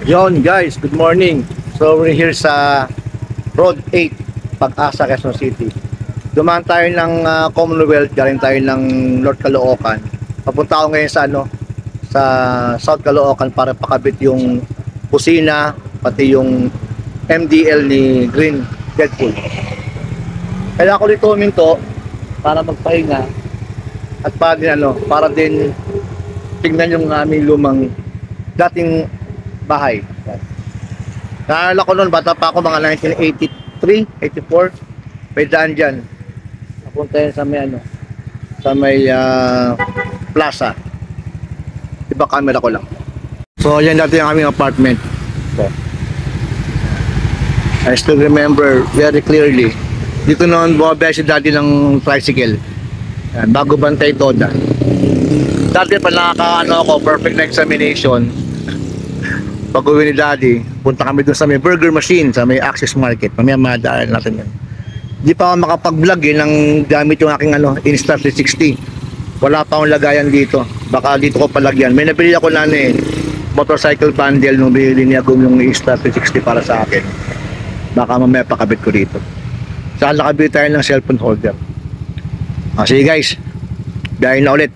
Yon guys, good morning. So we're here sa Road 8, Pag-asa, Quezon City. Dumaan tayo ng Commonwealth, galing tayo ng North Caloocan. Papunta ako ngayon sa sa South Caloocan para pakabit yung kusina, pati yung MDL ni Green Deadpool. Kaya ako dito huminto para magpahinga at para din tingnan yung aming lumang dating bahay. Naalala ko noon, bata pa ako, mga 1983, 84, may daan dyan. Napunta yan sa may sa may plaza. Iba camera ko lang. So yan dati yung aming apartment. So, I still remember very clearly. Dito noon bumabaya si daddy ng tricycle. Yan, bago bantay Toda. Dati pa ako, perfect na examination. Pag uwi ni daddy, punta kami dun sa may burger machine, sa may Access Market. Mamaya madaan natin yan. Di pa ako makapag-vlog ng gamit yung aking Insta360. Wala pa akong lagayan dito. Baka dito ko palagyan. May nabili ako motorcycle bundle nung binili niya yung Insta360 para sa akin. Baka mamaya pakabit ko dito. Saan nakabili tayo ng cellphone holder. Sige guys, biyahe na ulit.